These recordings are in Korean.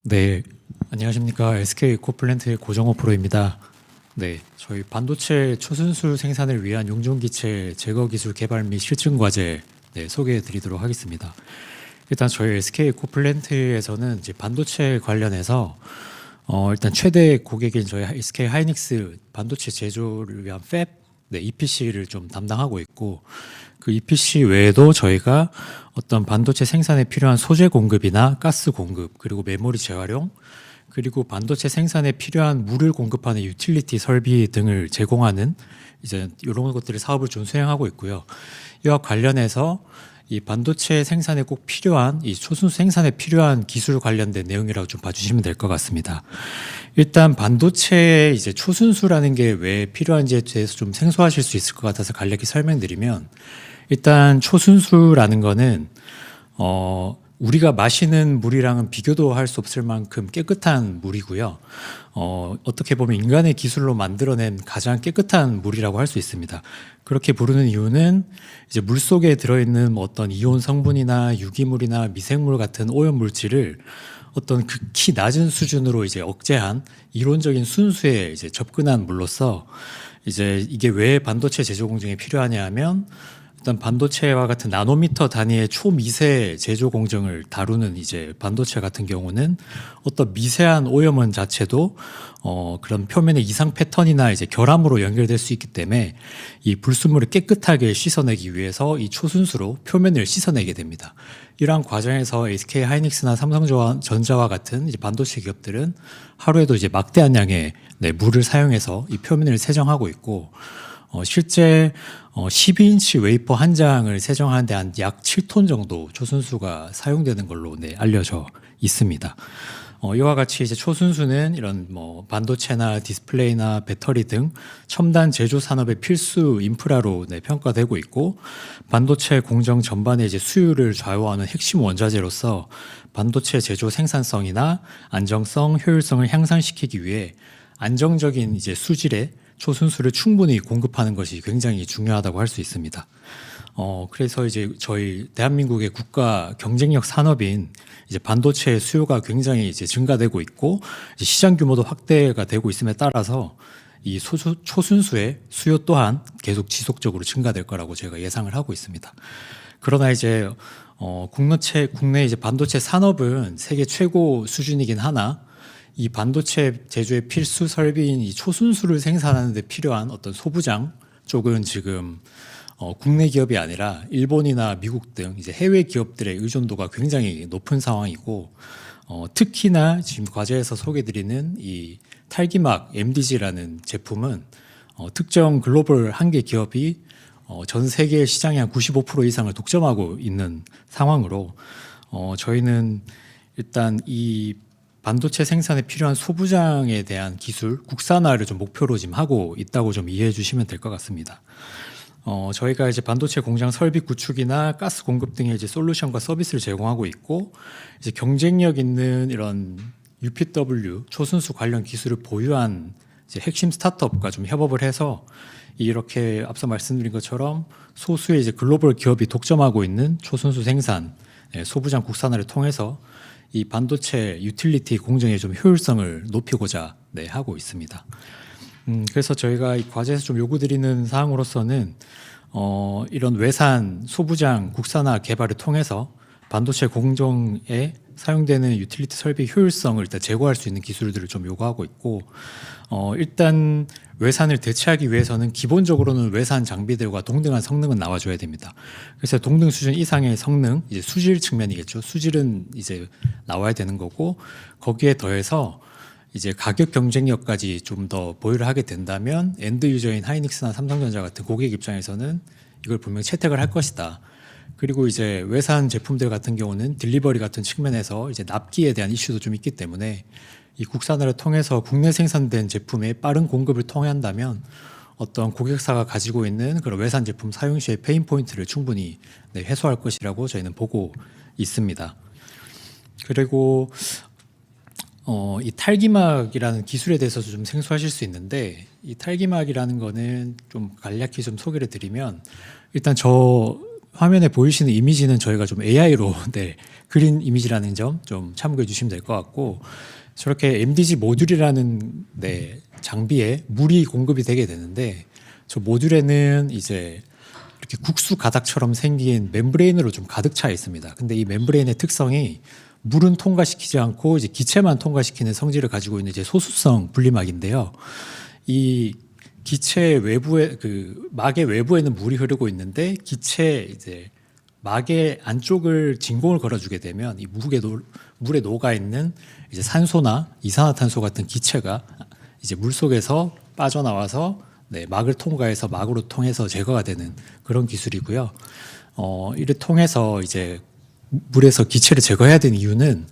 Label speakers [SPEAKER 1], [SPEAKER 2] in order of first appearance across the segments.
[SPEAKER 1] 네, 안녕하십니까. SK 코플랜트의 고정호 프로입니다. 네, 저희 반도체 초순수 생산을 위한 용존기체 제거 기술 개발 및 실증 과제 소개해 드리도록 하겠습니다. 일단 저희 SK 코플랜트에서는 이제 반도체 관련해서 일단 최대 고객인 저희 SK 하이닉스 반도체 제조를 위한 팹 EPC를 좀 담당하고 있고, 그 EPC 외에도 저희가 어떤 반도체 생산에 필요한 소재 공급이나 가스 공급, 그리고 메모리 재활용, 그리고 반도체 생산에 필요한 물을 공급하는 유틸리티 설비 등을 제공하는 이제 이런 것들을 사업을 좀 수행하고 있고요. 이와 관련해서 이 반도체 생산에 꼭 필요한 이 초순수 생산에 필요한 기술 관련된 내용이라고 좀 봐주시면 될 것 같습니다. 일단 반도체에 이제 초순수라는 게 왜 필요한지에 대해서 좀 생소하실 수 있을 것 같아서 간략히 설명드리면, 일단 초순수라는 거는 우리가 마시는 물이랑은 비교도 할 수 없을 만큼 깨끗한 물이고요. 어떻게 보면 인간의 기술로 만들어낸 가장 깨끗한 물이라고 할 수 있습니다. 그렇게 부르는 이유는 이제 물 속에 들어있는 뭐 어떤 이온 성분이나 유기물이나 미생물 같은 오염 물질을 어떤 극히 낮은 수준으로 이제 억제한 이론적인 순수에 이제 접근한 물로서, 이제 이게 왜 반도체 제조 공정에 필요하냐 하면, 일단 반도체와 같은 나노미터 단위의 초미세 제조 공정을 다루는 이제 반도체 같은 경우는 어떤 미세한 오염원 자체도 그런 표면의 이상 패턴이나 이제 결함으로 연결될 수 있기 때문에 이 불순물을 깨끗하게 씻어내기 위해서 이 초순수로 표면을 씻어내게 됩니다. 이러한 과정에서 SK 하이닉스나 삼성전자와 같은 이제 반도체 기업들은 하루에도 이제 막대한 양의 물을 사용해서 이 표면을 세정하고 있고, 실제 12인치 웨이퍼 한 장을 세정하는데 한 약 7톤 정도 초순수가 사용되는 걸로 알려져 있습니다. 이와 같이 이제 초순수는 이런 뭐 반도체나 디스플레이나 배터리 등 첨단 제조 산업의 필수 인프라로 평가되고 있고, 반도체 공정 전반의 이제 수율을 좌우하는 핵심 원자재로서 반도체 제조 생산성이나 안정성, 효율성을 향상시키기 위해 안정적인 이제 수질의 초순수를 충분히 공급하는 것이 굉장히 중요하다고 할 수 있습니다. 그래서 이제 저희 대한민국의 국가 경쟁력 산업인 이제 반도체 수요가 굉장히 이제 증가되고 있고, 이제 시장 규모도 확대가 되고 있음에 따라서 이 초순수의 수요 또한 계속 지속적으로 증가될 거라고 제가 예상을 하고 있습니다. 그러나 이제 국내 이제 반도체 산업은 세계 최고 수준이긴 하나, 이 반도체 제조의 필수 설비인 이 초순수를 생산하는 데 필요한 어떤 소부장 쪽은 지금 국내 기업이 아니라 일본이나 미국 등 이제 해외 기업들의 의존도가 굉장히 높은 상황이고, 특히나 지금 과제에서 소개드리는 이 탈기막 MDG라는 제품은 특정 글로벌 한 개 기업이 전 세계 시장의 한 95% 이상을 독점하고 있는 상황으로, 저희는 일단 이 반도체 생산에 필요한 소부장에 대한 기술 국산화를 좀 목표로 지금 하고 있다고 좀 이해해 주시면 될 것 같습니다. 저희가 이제 반도체 공장 설비 구축이나 가스 공급 등의 이제 솔루션과 서비스를 제공하고 있고, 이제 경쟁력 있는 이런 UPW 초순수 관련 기술을 보유한 이제 핵심 스타트업과 좀 협업을 해서 이렇게 앞서 말씀드린 것처럼 소수의 이제 글로벌 기업이 독점하고 있는 초순수 생산, 소부장 국산화를 통해서 이 반도체 유틸리티 공정의 좀 효율성을 높이고자 하고 있습니다. 그래서 저희가 이 과제에서 좀 요구드리는 사항으로서는 이런 외산 소부장 국산화 개발을 통해서 반도체 공정에 사용되는 유틸리티 설비 효율성을 일단 제고할 수 있는 기술들을 좀 요구하고 있고, 일단 외산을 대체하기 위해서는 기본적으로는 외산 장비들과 동등한 성능은 나와줘야 됩니다. 그래서 동등 수준 이상의 성능, 이제 수질 측면이겠죠. 수질은 이제 나와야 되는 거고, 거기에 더해서 이제 가격 경쟁력까지 좀 더 보유를 하게 된다면 엔드 유저인 하이닉스나 삼성전자 같은 고객 입장에서는 이걸 분명히 채택을 할 것이다. 그리고 이제 외산 제품들 같은 경우는 딜리버리 같은 측면에서 이제 납기에 대한 이슈도 좀 있기 때문에 이 국산화를 통해서 국내 생산된 제품의 빠른 공급을 통한다면 어떤 고객사가 가지고 있는 그런 외산 제품 사용 시의 페인 포인트를 충분히 해소할 것이라고 저희는 보고 있습니다. 그리고 이 탈기막이라는 기술에 대해서도 좀 생소하실 수 있는데, 이 탈기막이라는 거는 좀 간략히 좀 소개를 드리면, 일단 화면에 보이시는 이미지는 저희가 좀 AI로 네, 그린 이미지라는 점 좀 참고해 주시면 될 것 같고, 저렇게 MDG 모듈이라는 네, 장비에 물이 공급이 되게 되는데, 저 모듈에는 이제 이렇게 국수 가닥처럼 생긴 멤브레인으로 좀 가득 차 있습니다. 근데 이 멤브레인의 특성이 물은 통과시키지 않고 이제 기체만 통과시키는 성질을 가지고 있는 이제 소수성 분리막인데요. 이 기체 외부에 그 막의 외부에는 물이 흐르고 있는데, 기체 이제 막의 안쪽을 진공을 걸어주게 되면 이 물에 녹아 있는 이제 산소나 이산화탄소 같은 기체가 이제 물 속에서 빠져나와서 네, 막을 통과해서 막으로 통해서 제거가 되는 그런 기술이고요. 이를 통해서 이제 물에서 기체를 제거해야 되는 이유는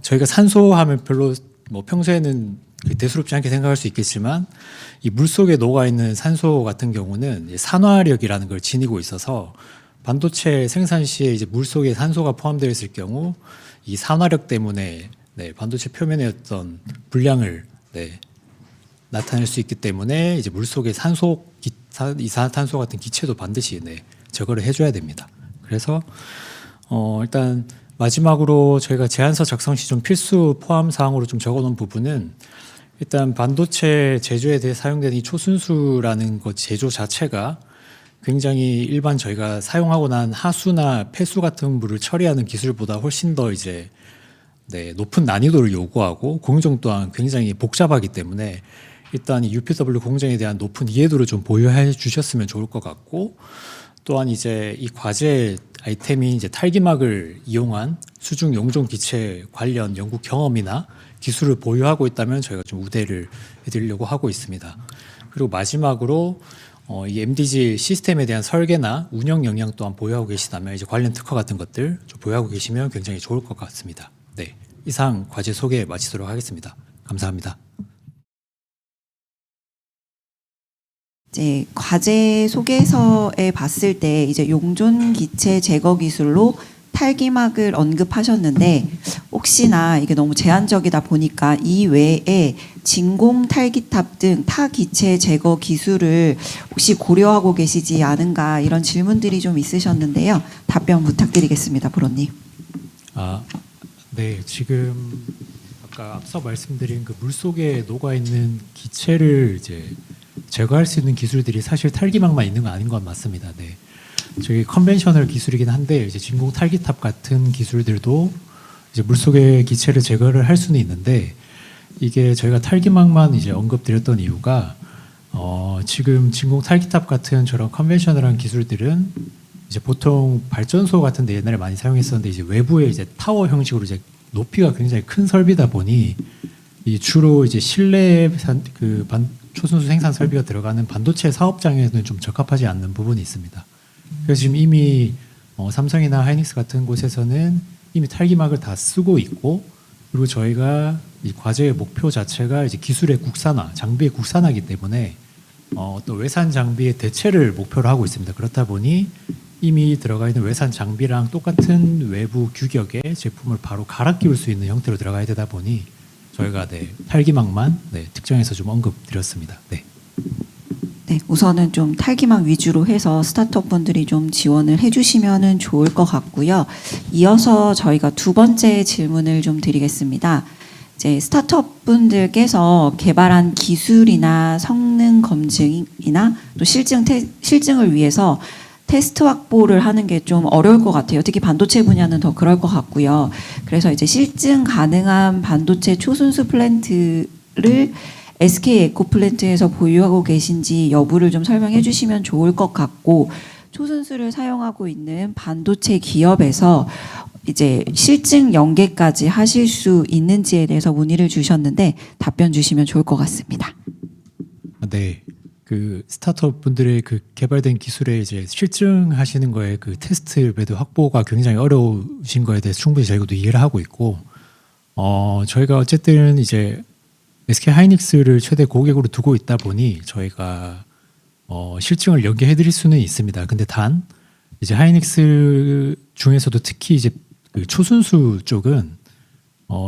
[SPEAKER 1] 저희가 산소하면 별로 뭐 평소에는 대수롭지 않게 생각할 수 있겠지만, 이 물 속에 녹아 있는 산소 같은 경우는 산화력이라는 걸 지니고 있어서 반도체 생산 시에 이제 물 속에 산소가 포함되어 있을 경우 이 산화력 때문에 네, 반도체 표면의 어떤 불량을 네, 나타낼 수 있기 때문에 이제 물 속에 이산화탄소 같은 기체도 반드시 네, 제거를 해줘야 됩니다. 그래서 일단 마지막으로 저희가 제안서 작성 시 좀 필수 포함 사항으로 좀 적어놓은 부분은, 일단 반도체 제조에 대해 사용되는 이 초순수라는 것 제조 자체가 굉장히 일반 저희가 사용하고 난 하수나 폐수 같은 물을 처리하는 기술보다 훨씬 더 이제 네, 높은 난이도를 요구하고 공정 또한 굉장히 복잡하기 때문에 일단 이 UPW 공정에 대한 높은 이해도를 좀 보유해 주셨으면 좋을 것 같고, 또한 이제 이 과제 아이템이 이제 탈기막을 이용한 수중 용종 기체 관련 연구 경험이나 기술을 보유하고 있다면 저희가 좀 우대를 해드리려고 하고 있습니다. 그리고 마지막으로 이 MDG 시스템에 대한 설계나 운영 역량 또한 보유하고 계시다면 이제 관련 특허 같은 것들 좀 보유하고 계시면 굉장히 좋을 것 같습니다. 네, 이상 과제 소개 마치도록 하겠습니다. 감사합니다.
[SPEAKER 2] 이제 과제 소개서에 봤을 때 이제 용존 기체 제거 기술로 탈기막을 언급하셨는데, 혹시나 이게 너무 제한적이다 보니까 이 외에 진공 탈기탑 등 타 기체 제거 기술을 혹시 고려하고 계시지 않은가, 이런 질문들이 좀 있으셨는데요. 답변 부탁드리겠습니다, 프로님.
[SPEAKER 1] 네, 지금 아까 앞서 말씀드린 그 물 속에 녹아 있는 기체를 이제 제거할 수 있는 기술들이 사실 탈기막만 있는 건 아닌 건 맞습니다. 네. 저기 컨벤셔널 기술이긴 한데 이제 진공 탈기탑 같은 기술들도 이제 물속의 기체를 제거를 할 수는 있는데, 이게 저희가 탈기막만 이제 언급드렸던 이유가 지금 진공 탈기탑 같은 저런 컨벤셔널한 기술들은 이제 보통 발전소 같은 데 옛날에 많이 사용했었는데, 이제 외부에 이제 타워 형식으로 이제 높이가 굉장히 큰 설비다 보니 이 주로 이제 실내 초순수 생산 설비가 들어가는 반도체 사업장에는 좀 적합하지 않는 부분이 있습니다. 그래서 지금 이미 삼성이나 하이닉스 같은 곳에서는 이미 탈기막을 다 쓰고 있고, 그리고 저희가 이 과제의 목표 자체가 이제 기술의 국산화, 장비의 국산화이기 때문에 또 외산 장비의 대체를 목표로 하고 있습니다. 그렇다 보니 이미 들어가 있는 외산 장비랑 똑같은 외부 규격의 제품을 바로 갈아 끼울 수 있는 형태로 들어가야 되다 보니 저희가 네, 탈기막만 네, 특정해서 좀 언급드렸습니다. 네.
[SPEAKER 2] 네, 우선은 좀 탈기막 위주로 해서 스타트업 분들이 좀 지원을 해주시면 좋을 것 같고요. 이어서 저희가 두 번째 질문을 좀 드리겠습니다. 이제 스타트업 분들께서 개발한 기술이나 성능 검증이나 또 실증을 위해서 테스트 확보를 하는 게 좀 어려울 것 같아요. 특히 반도체 분야는 더 그럴 것 같고요. 그래서 이제 실증 가능한 반도체 초순수 플랜트를 SK 에코 플랜트에서 보유하고 계신지 여부를 좀 설명해 주시면 좋을 것 같고, 초순수를 사용하고 있는 반도체 기업에서 이제 실증 연계까지 하실 수 있는지에 대해서 문의를 주셨는데 답변 주시면 좋을 것 같습니다.
[SPEAKER 1] 네. 그 스타트업 분들의 그 개발된 기술에 이제 실증하시는 거에 그 테스트 배드 확보가 굉장히 어려우신 거에 대해서 충분히 저희도 이해를 하고 있고, 저희가 어쨌든 이제 SK 하이닉스를 최대 고객으로 두고 있다 보니 저희가 실증을 연계해 드릴 수는 있습니다. 근데 단 이제 하이닉스 중에서도 특히 이제 그 초순수 쪽은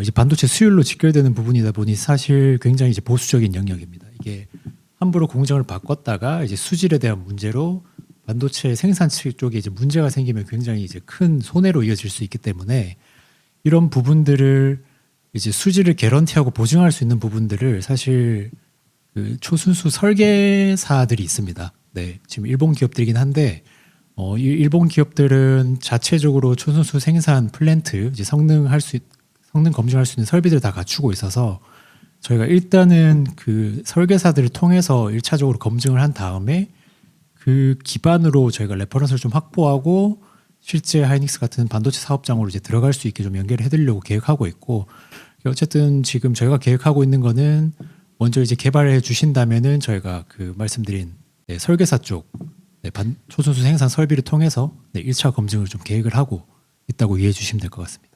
[SPEAKER 1] 이제 반도체 수율로 직결되는 부분이다 보니 사실 굉장히 이제 보수적인 영역입니다. 이게 함부로 공정을 바꿨다가 이제 수질에 대한 문제로 반도체 생산 측 쪽에 이제 문제가 생기면 굉장히 이제 큰 손해로 이어질 수 있기 때문에 이런 부분들을 이제 수지를 개런티하고 보증할 수 있는 부분들을 사실 그 초순수 설계사들이 있습니다. 네, 지금 일본 기업들이긴 한데 이 일본 기업들은 자체적으로 초순수 생산 플랜트 이제 성능 검증할 수 있는 설비들 다 갖추고 있어서 저희가 일단은 그 설계사들을 통해서 1차적으로 검증을 한 다음에 그 기반으로 저희가 레퍼런스를 좀 확보하고 실제 하이닉스 같은 반도체 사업장으로 이제 들어갈 수 있게 좀 연결을 해드리려고 계획하고 있고 어쨌든 지금 저희가 계획하고 있는 거는 먼저 이제 개발해 주신다면은 저희가 그 말씀드린 네, 설계사 쪽 초순수 생산 설비를 통해서 1차 검증을 좀 계획을 하고 있다고 이해해 주시면 될 것 같습니다.